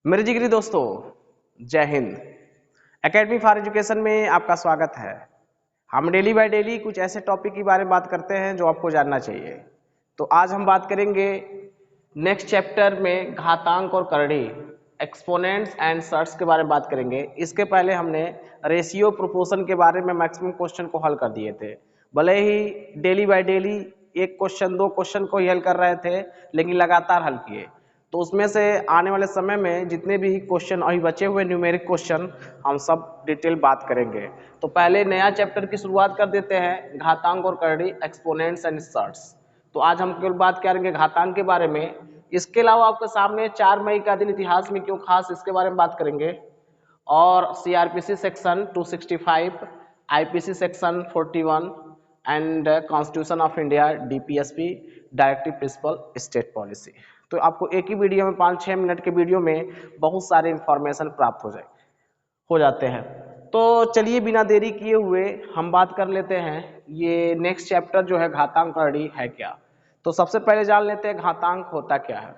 मेरे जिगरी दोस्तों, जय हिंद। एकेडमी फॉर एजुकेशन में आपका स्वागत है। हम डेली बाय डेली कुछ ऐसे टॉपिक के बारे में बात करते हैं जो आपको जानना चाहिए। तो आज हम बात करेंगे नेक्स्ट चैप्टर में घातांक और करड़ी, एक्सपोनेंट्स एंड सर्ट्स के बारे में बात करेंगे। इसके पहले हमने रेशियो प्रोपोर्शन के बारे में मैक्सिमम क्वेश्चन को हल कर दिए थे। भले ही डेली बाय डेली एक क्वेश्चन दो क्वेश्चन को ही हल कर रहे थे, लेकिन लगातार हल किए। तो उसमें से आने वाले समय में जितने भी क्वेश्चन अभी बचे हुए न्यूमेरिक क्वेश्चन हम सब डिटेल बात करेंगे। तो पहले नया चैप्टर की शुरुआत कर देते हैं, घातांक और करड़ी, एक्सपोनेंट्स एंड सर्ट्स। तो आज हम केवल बात करेंगे घातांक के बारे में। इसके अलावा आपके सामने 4 मई का दिन इतिहास में क्यों खास, इसके बारे में बात करेंगे। और CrPC section 265, IPC section 41 and constitution of India, DPSP, directive principle state policy. तो आपको एक ही वीडियो में 5-6 मिनट के वीडियो में बहुत सारे इंफॉर्मेशन प्राप्त हो जाते हैं। तो चलिए बिना देरी किए हुए हम बात कर लेते हैं, ये नेक्स्ट चैप्टर जो है घातांक करड़ी है क्या। तो सबसे पहले जान लेते हैं घातांक होता क्या है।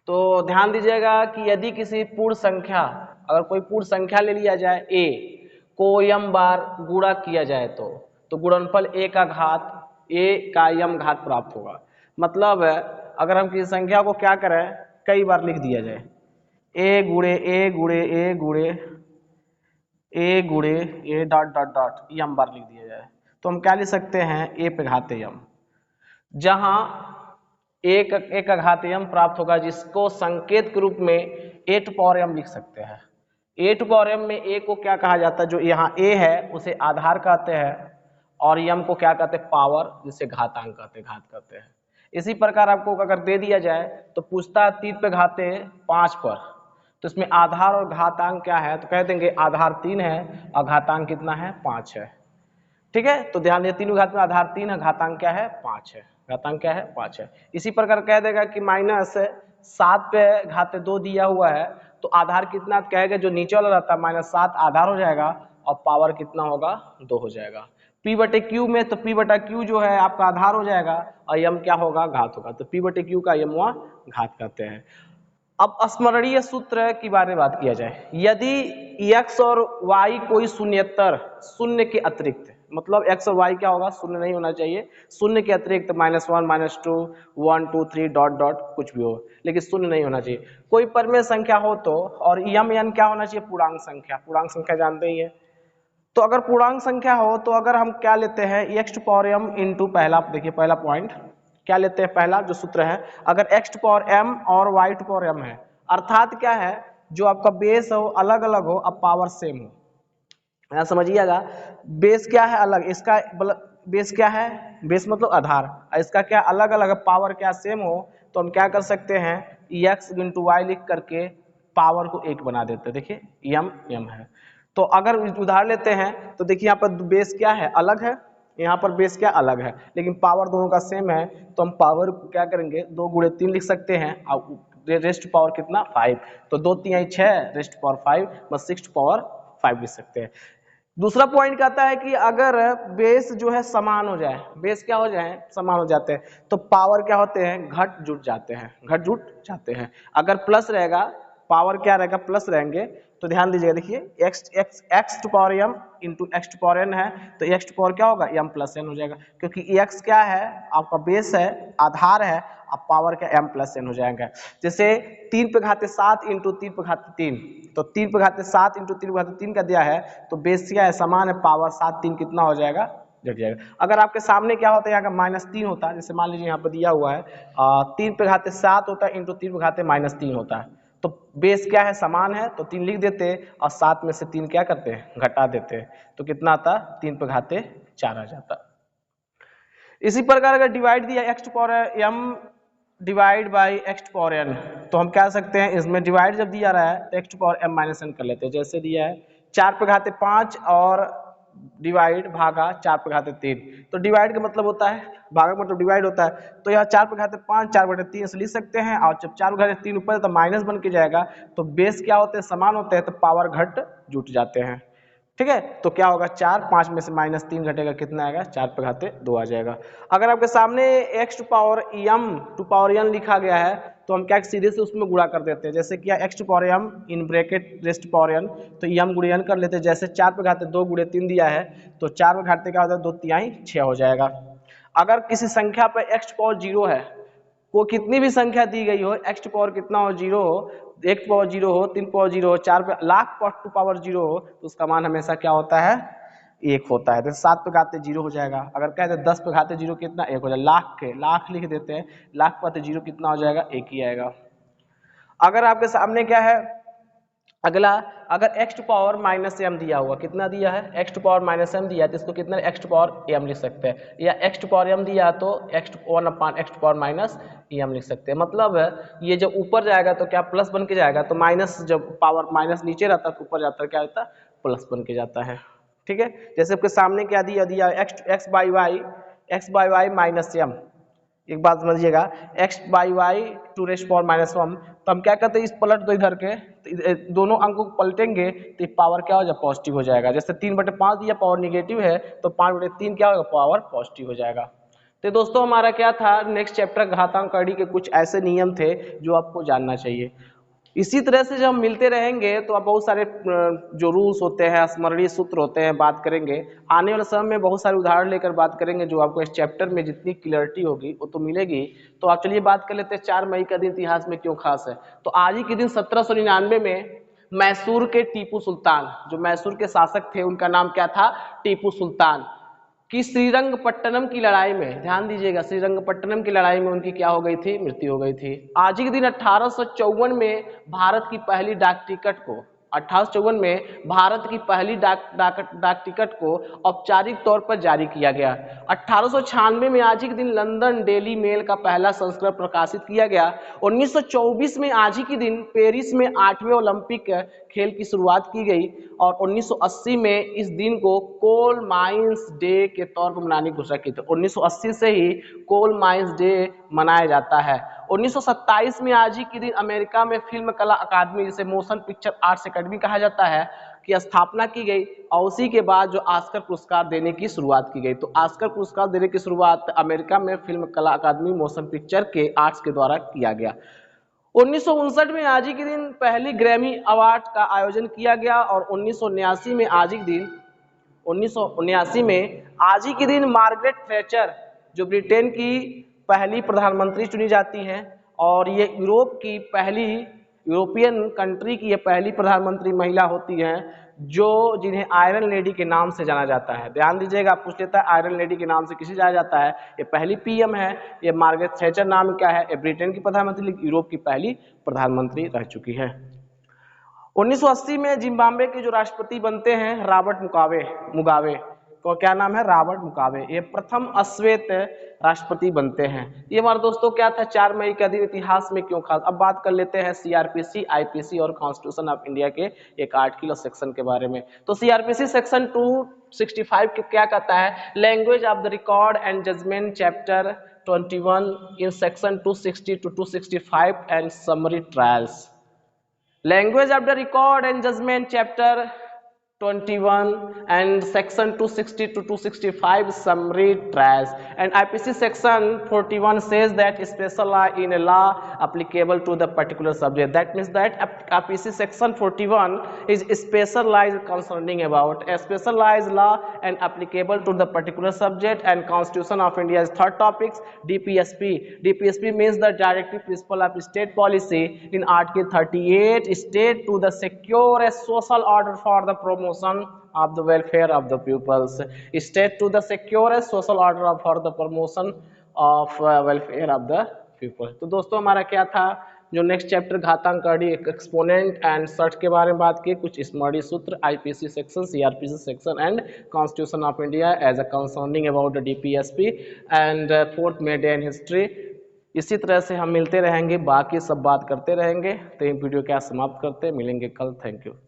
तो ध्यान दीजिएगा कि यदि किसी पूर्ण संख्या, अगर कोई पूर्ण संख्या ले लिया जाए a को m बार गुणा किया जाए तो गुणनफल a का घात a का m घात प्राप्त होगा। मतलब अगर हम किसी संख्या को क्या करें, कई बार लिख दिया जाए a गुणे a गुणे a गुणे a गुणे a dot dot dot m बार लिख दिया जाए, तो हम क्या लिख सकते हैं, a पे घात m, जहां एक का घात m प्राप्त होगा, जिसको संकेत के रूप में a टू पावर m लिख सकते हैं। a टू पावर m में a को क्या कहा जाता है, जो यहाँ a है उसे आधार कहते हैं, और m को क्या कहते हैं, पावर, जिसे घातांक कहते हैं, घात कहते हैं। इसी प्रकार आपको अगर दे दिया जाए तो पूछता है 3 पे घाते 5 पर, तो इसमें आधार और घातांक क्या है, तो कह देंगे आधार 3 है और घातांक कितना है, 5 है। ठीक है, तो ध्यान दिए तीनों घात में आधार 3 है, घातांक क्या है, 5 है, घातांक क्या है, 5 है। इसी प्रकार कह देगा कि -7 पे घाते 2 दिया हुआ है, तो आधार कितना कहेगा, जो नीचे वाला रहता है -7 आधार हो जाएगा और पावर कितना होगा, 2 हो जाएगा। P/Q में तो P/Q जो है आपका आधार हो जाएगा और m क्या होगा, घात होगा, तो P/Q का m हुआ घात कहते हैं। अब स्मरणीय सूत्र के बारे में बात किया जाए, यदि x और y कोई शून्येतर, शून्य के अतिरिक्त, मतलब x और y क्या होगा, शून्य नहीं होना चाहिए, शून्य के अतिरिक्त -1 -2 1 2 3 डॉट डॉट कुछ भी हो, लेकिन शून्य नहीं होना चाहिए। कोई परमेय संख्या हो तो, और m n क्या होना चाहिए, पूर्णांक संख्या, पूर्णांक संख्या जानते ही है। तो अगर पूर्णांक संख्या हो तो अगर हम क्या लेते हैं, x to power m into, पहला देखिए पहला पॉइंट क्या लेते हैं, पहला जो सूत्र है, अगर x टू पावर m और y टू पावर m है, अर्थात क्या है, जो आपका बेस हो अलग अलग हो अब पावर सेम हो। यहाँ समझिएगा, बेस क्या है अलग, इसका बेस क्या है, बेस मतलब आधार, इसका क्या अलग अलग है, पावर क्या सेम हो, तो हम क्या कर सकते हैं, x इंटू वाई लिख करके पावर को 1 बना देते हैं। देखिए m है, तो अगर उदाहरण लेते हैं तो देखिए यहाँ पर बेस क्या है, अलग है, यहाँ पर बेस क्या अलग है, लेकिन पावर दोनों का सेम है, तो हम पावर को क्या करेंगे, 2 गुणे 3 लिख सकते हैं, और रेस्ट पावर कितना 5, तो 2 3 6 रेस्ट पावर 5, बस 6 पावर 5 लिख सकते हैं। दूसरा पॉइंट कहता है कि अगर बेस जो है समान हो जाए, बेस क्या हो जाए, समान हो जाते हैं, तो पावर क्या होते हैं, घट जुट जाते हैं, घट जुट जाते हैं। अगर प्लस रहेगा, पावर क्या रहेगा, प्लस रहेंगे, तो ध्यान दीजिएगा, देखिए x to power m into x to power n है, तो x टू पावर क्या होगा, m प्लस n हो जाएगा, क्योंकि x क्या है, आपका बेस है, आधार है, अब पावर क्या m प्लस n हो जाएगा। जैसे 3 पे घाते 7 इंटू 3 पे घाते 3, तो 3 पे घाते 7 इंटू 3 पे घाते 3 का दिया है, तो बेस क्या है, समान है, पावर 7 3 कितना हो जाएगा, घट जाएगा। अगर आपके सामने क्या होता है, यहाँ का -3 होता है, जैसे मान लीजिए यहाँ पर दिया हुआ है 3 पे घाते 7 होता है इंटू 3 पे घाते -3 होता है, तो बेस क्या है, समान है, तो 3 लिख देते और 7 में से 3 क्या करते हैं, घटा देते, तो कितना आता, 3 पे घाते 4 आ जाता। इसी प्रकार अगर डिवाइड दिया x to power m divide by x to power n, तो हम क्या कर सकते हैं, इसमें डिवाइड जब दिया रहा है तो x to power m minus n कर लेते हैं। जैसे दिया है 4 पे घाते 5 और डिवाइड भागा 4 पे घाते 3, तो डिवाइड का मतलब होता है, भागा का मतलब डिवाइड होता है, तो यहाँ 4 पे घाते 5 4 बटे 3 से लिख सकते हैं, और जब 4 पे घाते 3 ऊपर तो माइनस बन के जाएगा, तो बेस क्या होते हैं, समान होते हैं, तो पावर घट जुट जाते हैं। ठीक है, तो क्या होगा, 4 5 में से -3 घटेगा, कितना आएगा, 4 पे घाते 2 आ जाएगा। अगर आपके सामने x to power m to power n लिखा गया है, तो हम क्या सीधे से उसमें गुणा कर देते हैं। जैसे किया x to power m in bracket raised to power n, तो m गुणे n कर लेते हैं। जैसे 4 पे घाते 2 गुणे 3 दिया है, तो 4 पे घाते क्या होता है 2 तिहाई 6 हो जाएगा। अगर किसी संख्या पर x टू पावर 0 है, को कितनी भी संख्या दी गई हो, x टू पावर कितना हो 0 हो, 1 टू पावर 0 हो, 3 पावर 0 हो, 4 पे लाख टू पावर 0 हो, तो उसका मान हमेशा क्या होता है 1 होता है। तो 7 पे घाते 0 हो जाएगा। अगर कहते हैं 10 पे घाते 0 कितना 1 हो जाएगा। लाख लिख देते हैं, लाख पे 0 कितना हो जाएगा 1 ही आएगा। अगर आपके सामने क्या है अगला, अगर x to power minus m दिया हुआ, कितना दिया है x to power minus m दिया है, तो इसको कितना x टू पावर m लिख सकते हैं, या x टू पावर m दिया तो x to 1/x to power minus m लिख सकते हैं। मतलब ये जब ऊपर जाएगा तो क्या प्लस बन के जाएगा, तो माइनस जब पावर माइनस नीचे रहता है तो ऊपर जाता है क्या होता है प्लस बन के जाता है। ठीक है, जैसे आपके सामने क्या दिया x by y minus m। एक बात समझिएगा, x by y to raised power minus 1, तो हम क्या करते हैं इस पलट दो इधर के, तो दोनों अंकों को पलटेंगे तो पावर क्या हो जाएगा पॉजिटिव हो जाएगा। जैसे 3/5 दिया पावर निगेटिव है, तो 5/3 क्या होगा पावर पॉजिटिव हो जाएगा। तो दोस्तों हमारा क्या था नेक्स्ट चैप्टर घातांकड़ी के कुछ ऐसे नियम थे जो आपको जानना चाहिए। इसी तरह से जब हम मिलते रहेंगे तो आप बहुत सारे जो रूल्स होते हैं, स्मरणीय सूत्र होते हैं, बात करेंगे। आने वाले समय में बहुत सारे उदाहरण लेकर बात करेंगे जो आपको इस चैप्टर में जितनी क्लियरिटी होगी वो तो मिलेगी। तो आप चलिए बात कर लेते हैं 4 मई का दिन इतिहास में क्यों खास है। तो आज ही के दिन 1799 में मैसूर के टीपू सुल्तान, जो मैसूर के शासक थे उनका नाम क्या था टीपू सुल्तान, कि श्रीरंगपट्टनम की लड़ाई में, ध्यान दीजिएगा, श्रीरंगपट्टनम की लड़ाई में उनकी क्या हो गई थी मृत्यु हो गई थी। आज ही के दिन 1854 में भारत की पहली डाक टिकट को 1854 में भारत की पहली डाक टिकट को औपचारिक तौर पर जारी किया गया। 1896 में आज ही के दिन लंदन डेली मेल का पहला संस्करण प्रकाशित किया गया। 1924 में आज ही के दिन पेरिस में 8वें ओलंपिक खेल की शुरुआत की गई, और 1980 में इस दिन को कोल माइंस डे के तौर पर मनाने की घोषणा की थी। 1980 से ही कोल माइंस डे मनाया जाता है। 1927 में आज ही के दिन अमेरिका में फिल्म कला अकादमी, जिसे मोशन पिक्चर आर्ट्स एकेडमी कहा जाता है, की स्थापना की गई, और उसी के बाद जो ऑस्कर पुरस्कार देने की शुरुआत की गई। तो ऑस्कर पुरस्कार देने की शुरुआत अमेरिका में फिल्म कला अकादमी मोशन पिक्चर के आर्ट्स के द्वारा किया गया। 1959 में आज ही के दिन पहली ग्रैमी अवार्ड का आयोजन किया गया, और 1979 में आज ही के दिन 1979 में आज ही के दिन मार्गरेट थैचर, जो ब्रिटेन की पहली प्रधानमंत्री चुनी जाती हैं, और ये यूरोप की पहली यूरोपियन कंट्री की ये पहली प्रधानमंत्री महिला होती हैं जो जिन्हें आयरन लेडी के नाम से जाना जाता है। ध्यान दीजिएगा, पूछ लेता है आयरन लेडी के नाम से किसे जाना जाता है। ये पहली पीएम है, ये मार्गरेट थैचर नाम क्या है, ये ब्रिटेन की प्रधानमंत्री, यूरोप की पहली प्रधानमंत्री रह चुकी है। 1980 में जिम्बाब्वे के जो राष्ट्रपति बनते हैं रॉबर्ट मुगाबे को क्या नाम है रॉबर्ट मुगाबे, ये प्रथम अश्वेत राष्ट्रपति बनते हैं। ये हमारे दोस्तों क्या था 4 मई का दिन इतिहास में क्यों खास। अब बात कर लेते हैं सीआरपीसी, आईपीसी और कॉन्स्टिट्यूशन ऑफ इंडिया के एक आर्टिकल और सेक्शन के बारे में। तो सीआरपीसी सेक्शन 265 के क्या कहता है, language of the record and judgment chapter 21 in section 260 to 265 and summary trials. Language of the record and judgment chapter 21 and section 260 to 265 summary trials, and IPC section 41 says that special law in a law applicable to the particular subject. That means that IPC section 41 is specialized concerning about a specialized law and applicable to the particular subject, and Constitution of India is third topics. DPSP means the directive principle of state policy in Article 38 state to the secure a social order for the promotion of the welfare of the pupils. State to the secure a social order for the promotion of welfare of the people. तो दोस्तों हमारा क्या था जो next chapter घातांकड़ी exponent and surds के बारे में बात की, कुछ स्मरणीय सूत्र, IPC section, CrPC section and constitution of India as a concerning about the DPSP and fourth May day in history. इसी तरह से हम मिलते रहेंगे, बाकी सब बात करते रहेंगे। तो ये वीडियो क्या समाप्त करते हैं, मिलेंगे कल। Thank you.